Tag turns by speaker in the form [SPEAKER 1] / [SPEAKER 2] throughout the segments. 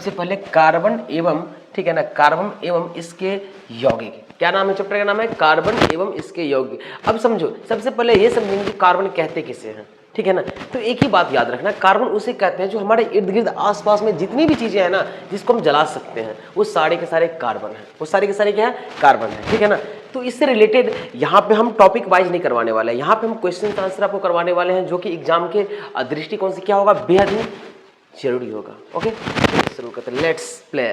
[SPEAKER 1] सबसे पहले कार्बन एवं, ठीक है ना, कार्बन एवं इसके यौगिक। क्या नाम है चैप्टर का? नाम है कार्बन एवं इसके यौगिक। अब समझो, सबसे पहले ये समझेंगे कि कार्बन कहते किसे हैं, ठीक है ना। तो एक ही बात याद रखना, कार्बन उसे कहते हैं जो हमारे इर्द गिर्द आसपास में जितनी भी चीजें हैं ना जिसको हम जला सकते हैं, वो सारे के सारे कार्बन हैं, वो सारे के सारे क्या है? कार्बन है, ठीक है ना। तो इससे रिलेटेड यहाँ पे हम टॉपिक वाइज नहीं करवाने वाले हैं, यहाँ पे हम क्वेश्चन आंसर आपको करवाने वाले हैं जो कि एग्जाम के दृष्टिकोण से क्या होगा? बेहद ही जरूरी होगा। ओके, शुरू करते हैं, लेट्स प्ले।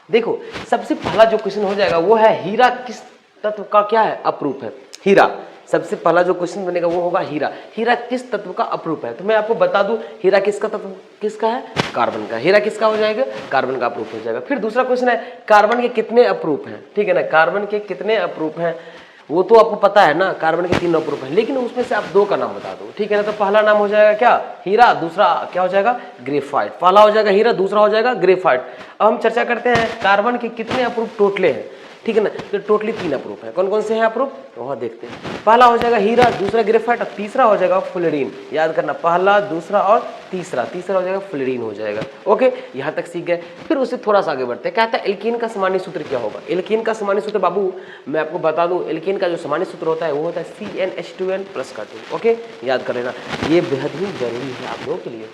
[SPEAKER 1] देखो, सबसे पहला जो क्वेश्चन हो जाएगा वो है हीरा किस तत्व का क्या है? अपरूप है। हीरा, सबसे पहला जो क्वेश्चन बनेगा वो होगा हीरा। हीरा किस तत्व का अपरूप है? तो मैं आपको बता दूं, हीरा किसका तत्व, किसका है? कार्बन का। हीरा किसका हो जाएगा? कार्बन का अपरूप हो जाएगा। फिर दूसरा क्वेश्चन है कार्बन के कितने अपरूप हैं, ठीक है ना। कार्बन के कितने अपरूप हैं वो तो आपको पता है ना, कार्बन के 3 अपरूप हैं, लेकिन उसमें से आप 2 का नाम बता दो, ठीक है ना। तो पहला नाम हो जाएगा क्या? हीरा, दूसरा क्या हो जाएगा? ग्रेफाइट। पहला हो जाएगा हीरा, दूसरा हो जाएगा ग्रेफाइट। अब हम चर्चा करते हैं कार्बन के कितने अपरूप टोटले हैं, ठीक है ना। तो टोटली 3 अपरूप है। कौन कौन से हैं अपरूप? वहाँ देखते हैं। पहला हो जाएगा हीरा, दूसरा ग्रेफाइट और तीसरा हो जाएगा फ्लोरीन। याद करना, पहला, दूसरा और तीसरा। तीसरा हो जाएगा फ्लोरीन हो जाएगा। ओके, यहाँ तक सीख गए। फिर उससे थोड़ा सा आगे बढ़ते हैं। कहता है एल्कीन का सामान्य सूत्र क्या होगा? एल्कीन का सामान्य सूत्र बाबू मैं आपको बता दूं, एल्कीन का जो सामान्य सूत्र होता है वो होता है CnH2n प्लस का 2। ओके, याद कर लेना, ये बेहद ही जरूरी है आप लोगों के लिए।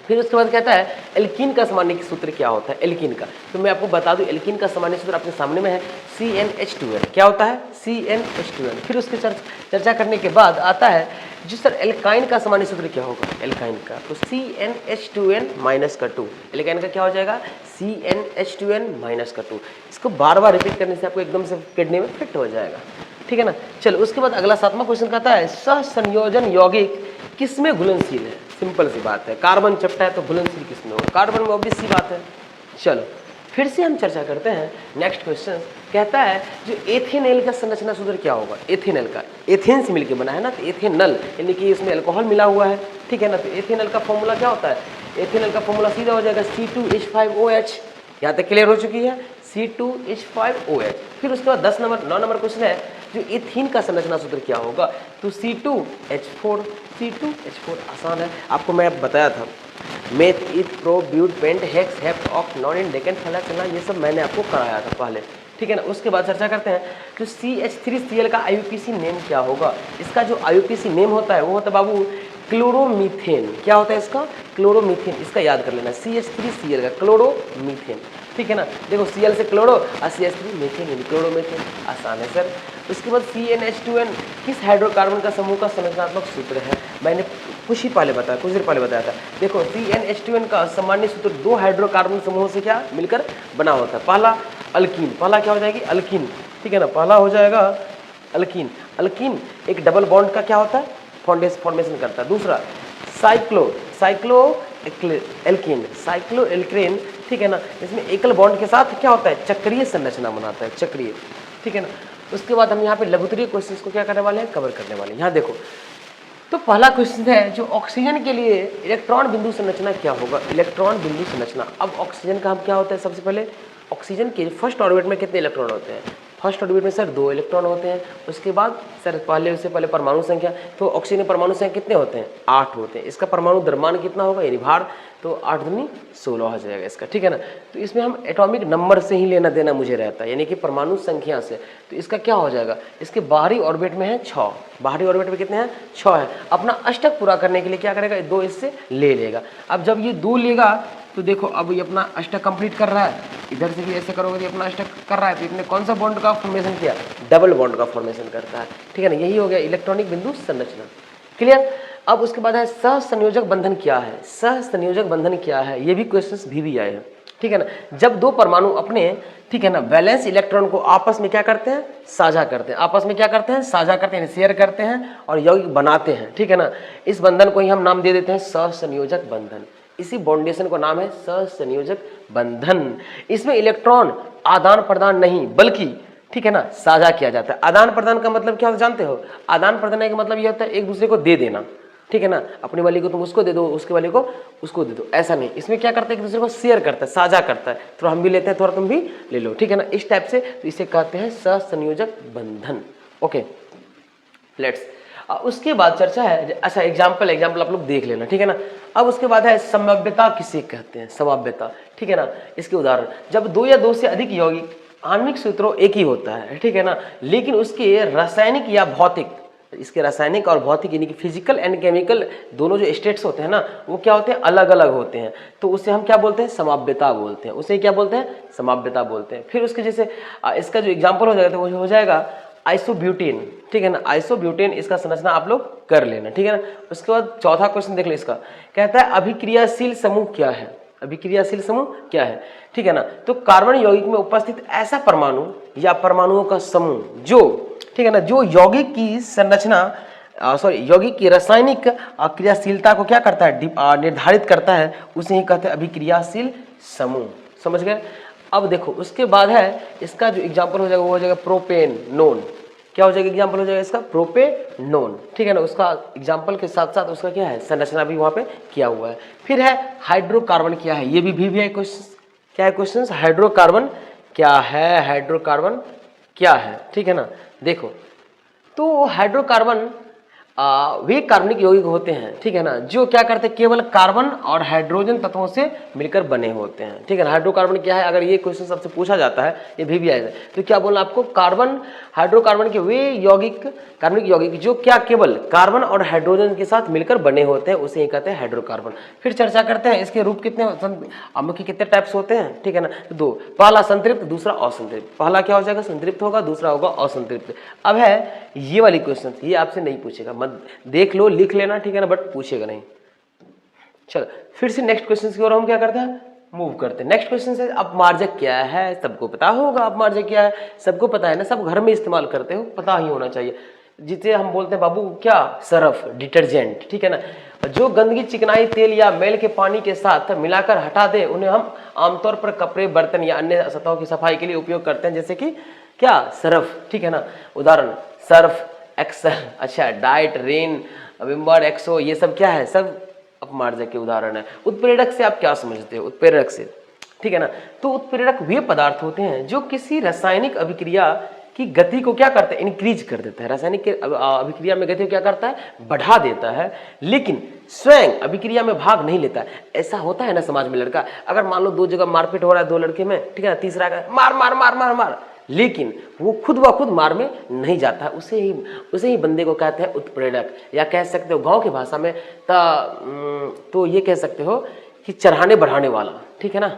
[SPEAKER 1] फिर उसके बाद कहता है एल्कीन का सामान्य सूत्र क्या होता है? एल्कीन का, तो मैं आपको बता दूं एल्कीन का सामान्य सूत्र आपके सामने में है CnH2n। क्या होता है? CnH2n। फिर उसके चर्चा करने के बाद आता है जी सर एल्काइन का सामान्य सूत्र क्या होगा? एल्काइन का तो CnH2n माइनस का 2। एल्काइन का क्या हो जाएगा? CnH2n माइनस का 2। इसको बार बार रिपीट करने से आपको एकदम से किडनी में फिट हो जाएगा, ठीक है ना। चलो, उसके बाद अगला 7वां क्वेश्चन कहता है सहसंयोजन यौगिक किसमें घुलनशील है? सिंपल सी बात है, कार्बन चपटा है तो घुलनशील किसमें होगा? कार्बन में, ऑब्वियस सी बात है। चलो, फिर से हम चर्चा करते हैं। नेक्स्ट क्वेश्चन कहता है जो एथेनॉल का संरचना सूत्र क्या होगा? एथेनॉल का, एथेन से मिलकर बना है ना, तो एथेनॉल यानी कि इसमें अल्कोहल मिला हुआ है, ठीक है ना। तो एथेनॉल का फॉर्मूला क्या होता है? एथेनॉल का फॉर्मूला सीधा हो जाएगा C2H5OH। यहाँ तक क्लियर हो चुकी है, C2H5OH। फिर उसके बाद 9 नंबर क्वेश्चन है जो एथीन का संरचना सूत्र क्या होगा? तो C2H4। C2H4 आसान है, आपको मैं बताया था, meth, eth, pro, but, pent, hex, hept, oct, non, decane, फैला, ये सब मैंने आपको कराया था पहले, ठीक है ना। उसके बाद चर्चा करते हैं तो CH3Cl का IUPAC नेम क्या होगा? इसका जो IUPAC नेम होता है वो होता है बाबू क्लोरोमीथेन। क्या होता है इसका? क्लोरोमीथेन। इसका याद कर लेना, CH3Cl का क्लोरोमीथेन, ठीक है ना। देखो, Cl से क्लोरो और CH3 मीथेन, क्लोरोमीथेन। आसान है सर। उसके बाद CnH2n किस हाइड्रोकार्बन का समूह का संरचनात्मक सूत्र है? मैंने कुछ देर पहले बताया था। देखो, CnH2n का सामान्य सूत्र 2 हाइड्रोकार्बन समूहों से क्या मिलकर बना होता है? पहला अल्कीन, पहला क्या हो जाएगी? अल्कीन, ठीक है ना। पहला हो जाएगा अल्कीन। अल्कीन एक डबल बॉन्ड का क्या होता है? फॉर्मेशन करता है। दूसरा साइक्लोएल्केन, ठीक है ना। इसमें एकल बॉन्ड के साथ क्या होता है? चक्रीय संरचना बनाता है, चक्रीय, ठीक है ना। उसके बाद हम यहाँ पे लघुत्तरीय क्वेश्चंस को क्या करने वाले हैं? कवर करने वाले हैं। यहाँ देखो, तो पहला क्वेश्चन है जो ऑक्सीजन के लिए इलेक्ट्रॉन बिंदु संरचना क्या होगा? इलेक्ट्रॉन बिंदु संरचना। अब ऑक्सीजन का हम क्या होता है? सबसे पहले ऑक्सीजन के फर्स्ट ऑर्बिट में कितने इलेक्ट्रॉन होते हैं? फर्स्ट ऑर्बिट में सर 2 इलेक्ट्रॉन होते हैं। उसके बाद सर उससे पहले परमाणु संख्या, तो ऑक्सीजन परमाणु संख्या कितने होते हैं? 8 होते हैं। इसका परमाणु द्रव्यमान कितना होगा? यानी भार, तो 8 दूनी 16 हो जाएगा इसका, ठीक है ना। तो इसमें हम एटॉमिक नंबर से ही लेना देना मुझे रहता है, यानी कि परमाणु संख्या से। तो इसका क्या हो जाएगा? इसके बाहरी ऑर्बिट में है 6, बाहरी ऑर्बिट में कितने हैं? 6 है। अपना अष्टक पूरा करने के लिए क्या करेगा? 2 इससे ले लेगा। अब जब ये 2 लेगा तो देखो, अब ये अपना अष्टक कंप्लीट कर रहा है, इधर से भी ऐसे करोगे तो अपना अष्टक कर रहा है, तो इसने कौन सा बॉन्ड का फॉर्मेशन किया? डबल बॉन्ड का फॉर्मेशन करता है, ठीक है ना। यही हो गया इलेक्ट्रॉनिक बिंदु संरचना, क्लियर। अब उसके बाद है सहसंयोजक बंधन क्या है? सहसंयोजक बंधन क्या है? ये भी क्वेश्चंस भी आए हैं, ठीक है ना। जब 2 परमाणु अपने, ठीक है ना, वैलेंस इलेक्ट्रॉन को आपस में क्या करते हैं? साझा करते हैं। आपस में क्या करते हैं? साझा करते हैं, शेयर करते हैं और यौगिक बनाते हैं, ठीक है ना। इस बंधन को ही हम नाम दे देते हैं सहसंयोजक बंधन। इसी बॉन्डेशन को नाम है सहसंयोजक बंधन। इसमें इलेक्ट्रॉन आदान प्रदान नहीं बल्कि, ठीक है ना, साझा किया जाता है। आदान प्रदान का मतलब क्या होता है जानते हो? आदान प्रदान का मतलब यह होता है एक दूसरे को दे देना, ठीक है ना। अपनी वाली को तुम उसको दे दो, उसके वाली को उसको दे दो, ऐसा नहीं। इसमें क्या करता है? एक दूसरे को शेयर करता है, साझा करता है। थोड़ा हम भी लेते हैं, थोड़ा तुम भी ले लो, ठीक है ना, इस टाइप से। तो इसे कहते हैं सहसंयोजक बंधन। Okay, let's. उसके बाद चर्चा है, अच्छा एग्जाम्पल आप लोग देख लेना, ठीक है ना। अब उसके बाद है समव्यता किसे कहते हैं, समव्यता, ठीक है ना। इसके उदाहरण, जब दो या दो से अधिक यौगिक आणविक सूत्रों एक ही होता है, ठीक है ना, लेकिन उसके रासायनिक या भौतिक, इसके रासायनिक और भौतिक यानी कि फिजिकल एंड केमिकल दोनों जो स्टेट्स होते हैं ना, वो क्या होते हैं, अलग अलग होते हैं, तो उसे हम क्या बोलते हैं, समाव्यता बोलते हैं, उसे क्या बोलते हैं, समाव्यता बोलते हैं। फिर उसके जैसे इसका जो एग्जाम्पल हो जाएगा तो वो हो जाएगा आइसोब्यूटेन, ठीक है ना, आइसोब्यूटेन, इसका संरचना आप लोग कर लेना, ठीक है ना। उसके बाद चौथा क्वेश्चन देख लो, इसका कहता है अभिक्रियाशील समूह क्या है, अभिक्रियाशील समूह क्या है, ठीक है ना। तो कार्बन यौगिक में उपस्थित ऐसा परमाणु या परमाणुओं का समूह जो, ठीक है ना, जो यौगिक की संरचना यौगिक की रासायनिक क्रियाशीलता को क्या करता है, निर्धारित करता है, उसे ही कहते हैं अभिक्रियाशील समूह, समझ गए। अब देखो उसके बाद है इसका जो एग्जाम्पल हो जाएगा वो हो जाएगा प्रोपेनोन, क्या हो जाएगा एग्जाम्पल हो जाएगा इसका, प्रोपेनोन, ठीक है ना। उसका एग्जाम्पल के साथ साथ उसका क्या है, संरचना भी वहां पे किया हुआ है। फिर है हाइड्रोकार्बन क्या है, ये भी है क्वेश्चन, क्या है क्वेश्चन, हाइड्रोकार्बन क्या है, हाइड्रोकार्बन क्या है, ठीक है ना। देखो तो हाइड्रोकार्बन वे कार्बनिक यौगिक होते हैं, ठीक है ना, जो क्या करते हैं, केवल कार्बन और हाइड्रोजन तत्वों से मिलकर बने होते हैं, ठीक है ना। हाइड्रोकार्बन क्या है, अगर ये क्वेश्चन सबसे पूछा जाता है, ये भी आएगा, तो क्या बोलना आपको, कार्बन, हाइड्रोकार्बन के वे यौगिक, कार्बनिक यौगिक जो क्या केवल कार्बन और हाइड्रोजन के साथ मिलकर बने होते हैं, उसे ही कहते हैं हाइड्रोकार्बन। फिर चर्चा करते हैं इसके रूप कितने, मुख्य कितने टाइप्स होते हैं, ठीक है ना, दो, पहला संतृप्त, दूसरा असंतृप्त। पहला क्या हो जाएगा, संतृप्त होगा, दूसरा होगा असंतृप्त। अब है ये वाली क्वेश्चन, ये आपसे नहीं पूछेगा, मत देख लो, लिख लेना, ठीक है ना, बट पूछेगा नहीं। चलो फिर से नेक्स्ट क्वेश्चन की ओर हम क्या करते हैं, मूव करते हैं। नेक्स्ट क्वेश्चन से अपमार्जक क्या है, सबको पता होगा अपमार्जक क्या है, सबको पता है ना, सब घर में इस्तेमाल करते हो, पता ही होना चाहिए, जिसे हम बोलते हैं बाबू क्या, सरफ, डिटर्जेंट, ठीक है ना। जो गंदगी, चिकनाई, तेल या मैल के पानी के साथ मिलाकर हटा दे, उन्हें हम आमतौर पर कपड़े, बर्तन या अन्य सतहों की सफाई के लिए उपयोग करते हैं, जैसे कि क्या, सरफ, ठीक है ना। उदाहरण सर्फ एक्सल, अच्छा डाइट, रेन, विम्बर, एक्सो, ये सब क्या है, सब अपमार्जक के उदाहरण है। उत्प्रेरक से आप क्या समझते हो, उत्प्रेरक से, ठीक है ना। तो उत्प्रेरक वे पदार्थ होते हैं जो किसी रासायनिक अभिक्रिया की गति को क्या करते हैं, इंक्रीज कर देता है, रासायनिक अभिक्रिया में गति को क्या करता है, बढ़ा देता है, लेकिन स्वयं अभिक्रिया में भाग नहीं लेता है। ऐसा होता है ना समाज में, लड़का अगर मान लो दो जगह मारपीट हो रहा है दो लड़के में, ठीक है ना, तीसरा मार मार मार मार मार, लेकिन वो खुद ब खुद मार में नहीं जाता है, उसे ही बंदे को कहते हैं उत्प्रेरक, या कह सकते हो गांव की भाषा में तो ये कह सकते हो कि चढ़ाने बढ़ाने वाला, ठीक है ना।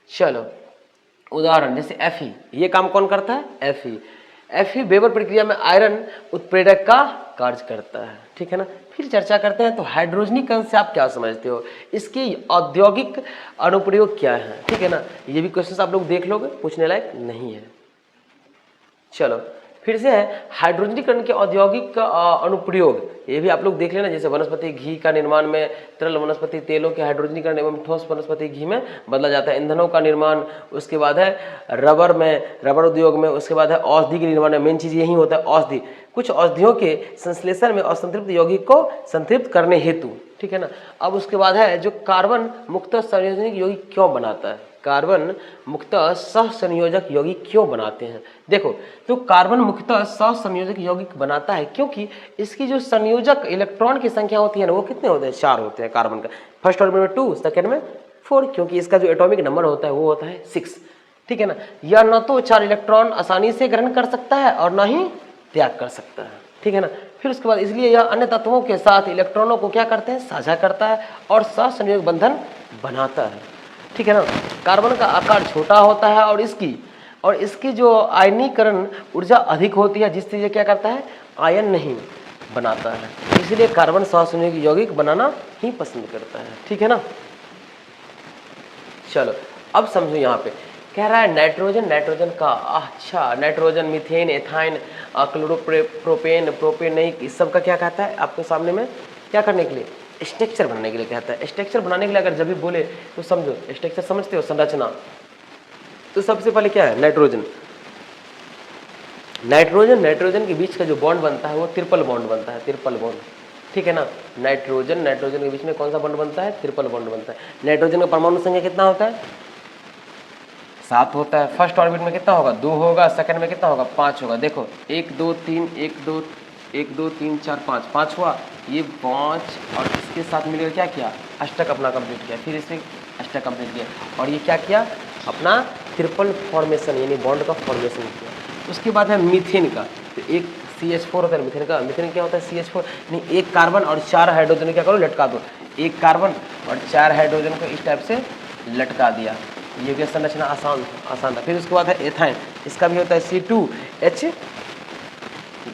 [SPEAKER 1] चलो उदाहरण जैसे Fe, ये काम कौन करता है, Fe वेबर प्रक्रिया में आयरन उत्प्रेरक का कार्य करता है, ठीक है ना। फिर चर्चा करते हैं तो हाइड्रोजनीकरण से आप क्या समझते हो, इसकी औद्योगिक अनुप्रयोग क्या है, ठीक है ना। ये भी क्वेश्चन आप लोग देख लोगे, पूछने लायक नहीं है। चलो फिर से है हाइड्रोजनीकरण के औद्योगिक अनुप्रयोग, ये भी आप लोग देख लेना, जैसे वनस्पति घी का निर्माण में तरल वनस्पति तेलों के हाइड्रोजनीकरण एवं ठोस वनस्पति घी में बदला जाता है, ईंधनों का निर्माण, उसके बाद है रबर उद्योग में, उसके बाद है औषधि के निर्माण में, मेन चीज यही होता है औषधि, कुछ औषधियों के संश्लेषण में असंतृप्त यौगिक को संतृप्त करने हेतु, ठीक है ना। अब उसके बाद है जो कार्बन मुक्त संयोजक यौगिक क्यों बनाता है, कार्बन मुक्त सहसंयोजक यौगिक क्यों बनाते हैं। देखो तो कार्बन मुक्त सहसंयोजक यौगिक बनाता है क्योंकि इसकी जो संयोजक इलेक्ट्रॉन की संख्या होती है ना, वो कितने होते हैं, 4 होते हैं कार्बन का, फर्स्ट ऑर्बिट में 2, सेकंड में 4, क्योंकि इसका जो एटॉमिक नंबर होता है वो होता है 6, ठीक है ना। यह न तो 4 इलेक्ट्रॉन आसानी से ग्रहण कर सकता है और न ही त्याग कर सकता है, ठीक है ना। फिर उसके बाद इसलिए यह अन्य तत्वों के साथ इलेक्ट्रॉनों को क्या करते हैं, साझा करता है और सहसंयोजक बंधन बनाता है, ठीक है ना। कार्बन का आकार छोटा होता है और इसकी जो आयनीकरण ऊर्जा अधिक होती है, जिससे ये क्या करता है, आयन नहीं बनाता है, इसलिए कार्बन सहसंयोजक यौगिक बनाना ही पसंद करता है, ठीक है ना। चलो अब समझो, यहाँ पे कह रहा है नाइट्रोजन का, अच्छा नाइट्रोजन, मीथेन, एथाइन, क्लोरोप्रोपेन, प्रोपेनिक, इस सब का क्या कहता है आपके सामने में, क्या करने के लिए, स्ट्रक्चर बनाने के लिए कहता है। स्ट्रक्चर बनाने के लिए अगर जब भी बोले तो समझो, स्ट्रक्चर समझते हो, संरचना, तो सबसे पहले क्या है, नाइट्रोजन के बीच का जो बॉन्ड बनता है वो ट्रिपल बॉन्ड बनता है, ट्रिपल बॉन्ड, ठीक है ना। नाइट्रोजन के बीच में कौन सा बॉन्ड बनता है, ट्रिपल बॉन्ड बनता है। नाइट्रोजन का परमाणु संख्या कितना होता है, 7 होता है। फर्स्ट ऑर्बिट में कितना होगा, 2 होगा, सेकंड में कितना होगा, 5 होगा। देखो 1 2 3 1 2 1 2 3 4 5 5 हुआ, ये 5 और इसके साथ मिलकर क्या किया, अष्टक अपना कंप्लीट किया, फिर इसमें अष्टक कंप्लीट किया और ये क्या किया, अपना ट्रिपल फॉर्मेशन यानी बॉन्ड का फॉर्मेशन किया। उसके बाद है मीथेन का, तो एक CH4 होता है मीथेन का। मीथेन क्या होता है, CH4 यानी एक कार्बन और 4 हाइड्रोजन क्या करो, लटका दो, एक कार्बन और 4 हाइड्रोजन को इस टाइप से लटका दिया, ये भी संरचना आसान था। फिर उसके बाद है एथाइन, इसका भी होता है C2H,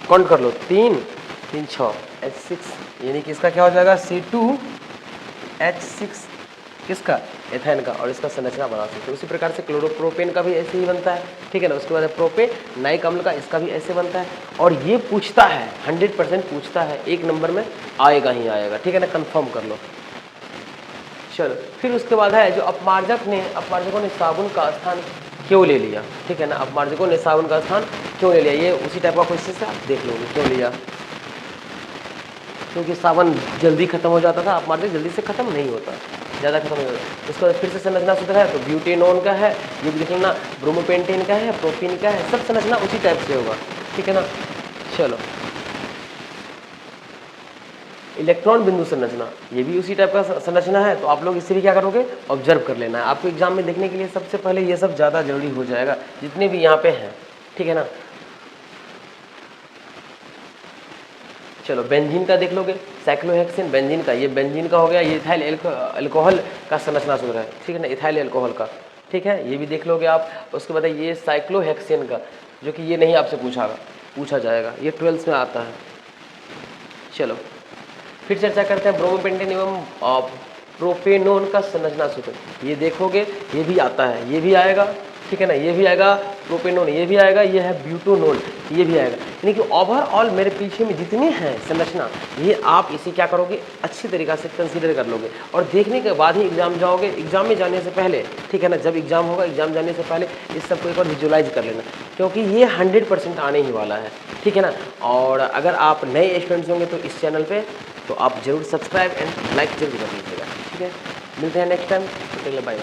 [SPEAKER 1] काउंट कर लो 3 3 6 H6, यानी कि इसका क्या हो जाएगा C2H6 किसका, एथाइन का, और इसका संरचना बना सकते हैं। उसी प्रकार से क्लोरोप्रोपेन का भी ऐसे ही बनता है, ठीक है ना। उसके बाद प्रोपेन नाइक अम्ल का, इसका भी ऐसे बनता है। और ये पूछता है 100% पूछता है, एक नंबर में आएगा ही आएगा, ठीक है ना, कंफर्म कर लो। चलो फिर उसके बाद है जो अपमार्जकों ने साबुन का स्थान क्यों ले लिया, ठीक है ना, अपमार्जकों ने साबुन का स्थान क्यों ले लिया, ये उसी टाइप का क्वेश्चन से आप देख लोगे क्यों लिया, क्योंकि साबुन जल्दी खत्म हो जाता था, अपमार्जक जल्दी से खत्म नहीं होता, ज़्यादा खत्म नहीं होता। उसके बाद फिर से संरचना सूत्र है, तो ब्यूटेनोन का है, ये भी देख लेना, ब्रोमोपेंटेन का है, प्रोपीन का है, सब संरचना उसी टाइप से होगा, ठीक है ना। चलो इलेक्ट्रॉन बिंदु संरचना, ये भी उसी टाइप का संरचना है, तो आप लोग इससे भी क्या करोगे, ऑब्जर्व कर लेना है। आपको एग्जाम में देखने के लिए सबसे पहले ये सब ज़्यादा जरूरी हो जाएगा, जितने भी यहाँ पे हैं, ठीक है ना। चलो बेंजीन का देख लोगे, साइक्लोहेक्सेन बेंजीन का, ये बेंजीन का हो गया, ये इथाइल अल्कोहल का संरचना सूत्र है, ठीक है ना, इथाइल अल्कोहल का, ठीक है, ये भी देख लोगे आप। उसके बाद ये साइक्लोहेक्सेन का, जो कि ये नहीं आपसे पूछा जाएगा, ये 12th में आता है। चलो फिर चर्चा करते हैं ब्रोमोपेंटेन एवं प्रोपेनोन का संरचना सूत्र, ये देखोगे, ये भी आता है, ये भी आएगा, ठीक है ना, ये भी आएगा, प्रोपेनोन ये भी आएगा, ये है ब्यूटोनोन ये भी आएगा। यानी कि ओवरऑल मेरे पीछे में जितनी हैं संरचना, ये आप इसे क्या करोगे, अच्छी तरीक़ा से कंसीडर कर लोगे, और देखने के बाद ही एग्जाम जाओगे। एग्जाम में जाने से पहले, ठीक है ना, जब एग्जाम होगा, एग्जाम जाने से पहले इस सबको एक बार विजुलाइज कर लेना, क्योंकि ये 100% आने ही वाला है, ठीक है ना। और अगर आप नए स्टूडेंट्स होंगे तो इस चैनल पर तो आप जरूर सब्सक्राइब एंड लाइक जरूर कर लीजिएगा, ठीक है। मिलते हैं नेक्स्ट टाइम, बाय बाय।